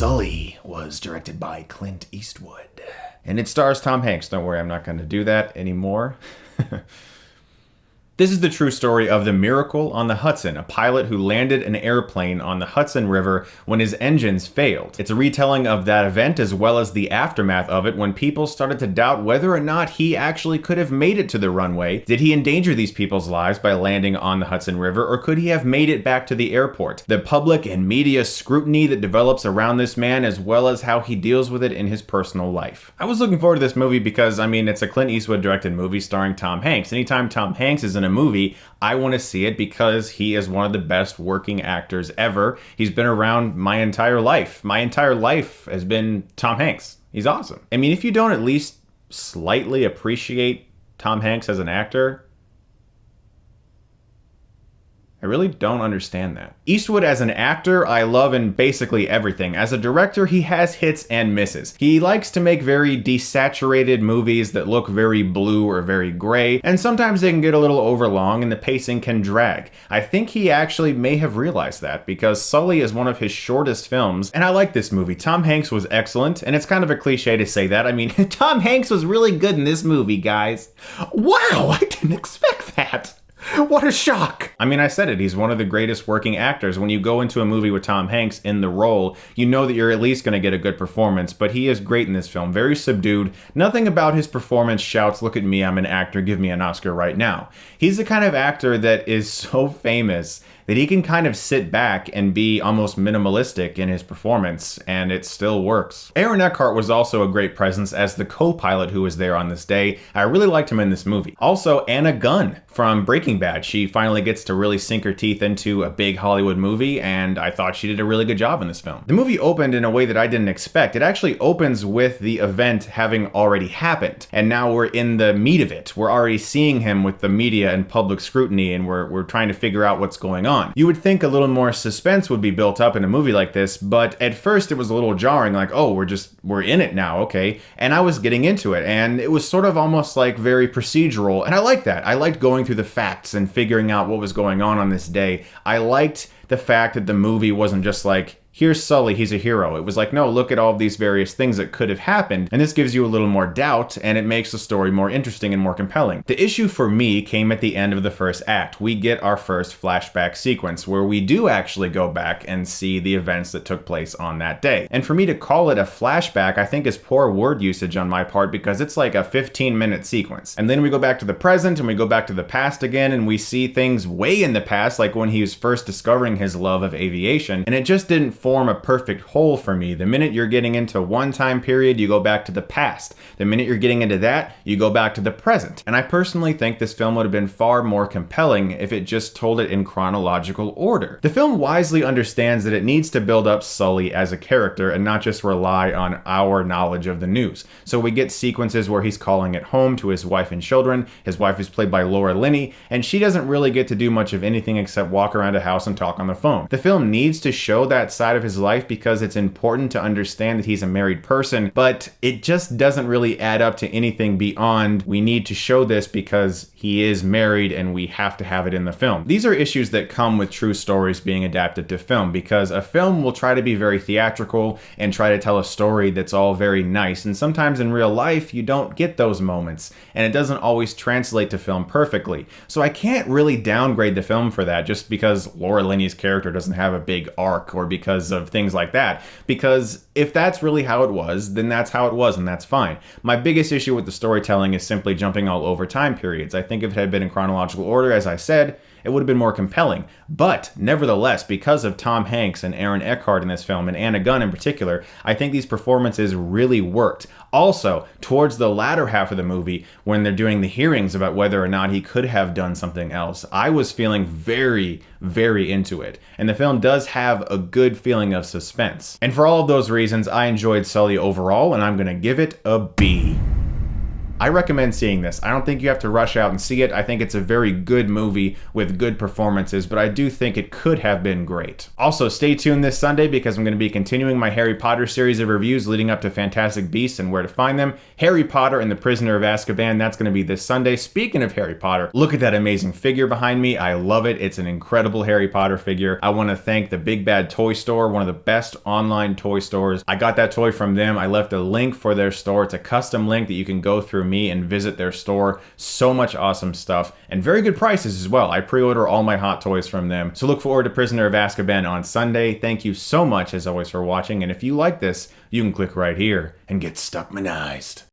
Sully was directed by Clint Eastwood. And it stars Tom Hanks. Don't worry, I'm not going to do that anymore. This is the true story of the Miracle on the Hudson, a pilot who landed an airplane on the Hudson River when his engines failed. It's a retelling of that event as well as the aftermath of it when people started to doubt whether or not he actually could have made it to the runway. Did he endanger these people's lives by landing on the Hudson River, or could he have made it back to the airport? The public and media scrutiny that develops around this man as well as how he deals with it in his personal life. I was looking forward to this movie because, it's a Clint Eastwood directed movie starring Tom Hanks. Anytime Tom Hanks is in a movie, I want to see it because he is one of the best working actors ever. He's been around my entire life. My entire life has been Tom Hanks. He's awesome. If you don't at least slightly appreciate Tom Hanks as an actor, I really don't understand that. Eastwood as an actor, I love in basically everything. As a director, he has hits and misses. He likes to make very desaturated movies that look very blue or very gray, and sometimes they can get a little overlong and the pacing can drag. I think he actually may have realized that because Sully is one of his shortest films, and I like this movie. Tom Hanks was excellent, and it's kind of a cliche to say that. Tom Hanks was really good in this movie, guys. Wow, I didn't expect that. What a shock! I said it, he's one of the greatest working actors. When you go into a movie with Tom Hanks in the role, you know that you're at least going to get a good performance, but he is great in this film. Very subdued. Nothing about his performance shouts, "Look at me, I'm an actor, give me an Oscar right now." He's the kind of actor that is so famous that he can kind of sit back and be almost minimalistic in his performance, and it still works. Aaron Eckhart was also a great presence as the co-pilot who was there on this day. I really liked him in this movie. Also, Anna Gunn from Breaking Bad. She finally gets to really sink her teeth into a big Hollywood movie, and I thought she did a really good job in this film. The movie opened in a way that I didn't expect. It actually opens with the event having already happened, and now we're in the meat of it. We're already seeing him with the media and public scrutiny, and we're trying to figure out what's going on. You would think a little more suspense would be built up in a movie like this, but at first it was a little jarring, like, oh, we're in it now, okay. And I was getting into it, and it was sort of almost like very procedural, and I liked that. I liked going through the facts and figuring out what was going on this day. I liked the fact that the movie wasn't just like, here's Sully, he's a hero. It was like, no, look at all these various things that could have happened, and this gives you a little more doubt, and it makes the story more interesting and more compelling. The issue for me came at the end of the first act. We get our first flashback sequence, where we do actually go back and see the events that took place on that day. And for me to call it a flashback, I think is poor word usage on my part, because it's like a 15-minute sequence. And then we go back to the present, and we go back to the past again, and we see things way in the past, like when he was first discovering his love of aviation, and it just didn't form a perfect whole for me. The minute you're getting into one time period, you go back to the past. The minute you're getting into that, you go back to the present. And I personally think this film would have been far more compelling if it just told it in chronological order. The film wisely understands that it needs to build up Sully as a character and not just rely on our knowledge of the news. So we get sequences where he's calling it home to his wife and children. His wife is played by Linney, and she doesn't really get to do much of anything except walk around a house and talk on the phone. The film needs to show that side of his life because it's important to understand that he's a married person, but it just doesn't really add up to anything beyond we need to show this because he is married and we have to have it in the film. These are issues that come with true stories being adapted to film, because a film will try to be very theatrical and try to tell a story that's all very nice, and sometimes in real life you don't get those moments, and it doesn't always translate to film perfectly. So I can't really downgrade the film for that just because Laura Linney's character doesn't have a big arc or because of things like that, because if that's really how it was, then that's how it was, and that's fine. My biggest issue with the storytelling is simply jumping all over time periods. I think if it had been in chronological order, as I said, it would have been more compelling. But nevertheless, because of Tom Hanks and Aaron Eckhart in this film, and Anna Gunn in particular, I think these performances really worked. Also, towards the latter half of the movie, when they're doing the hearings about whether or not he could have done something else, I was feeling very, very into it. And the film does have a good feeling of suspense. And for all of those reasons, I enjoyed Sully overall, and I'm going to give it a B. I recommend seeing this. I don't think you have to rush out and see it. I think it's a very good movie with good performances, but I do think it could have been great. Also, stay tuned this Sunday because I'm going to be continuing my Harry Potter series of reviews leading up to Fantastic Beasts and Where to Find Them. Harry Potter and the Prisoner of Azkaban, that's going to be this Sunday. Speaking of Harry Potter, look at that amazing figure behind me. I love it. It's an incredible Harry Potter figure. I want to thank the Big Bad Toy Store, one of the best online toy stores. I got that toy from them. I left a link for their store. It's a custom link that you can go through me and visit their store. So much awesome stuff and very good prices as well. I pre-order all my Hot Toys from them. So look forward to Prisoner of Azkaban on Sunday. Thank you so much as always for watching, and if you like this, you can click right here and get Stuckmanized.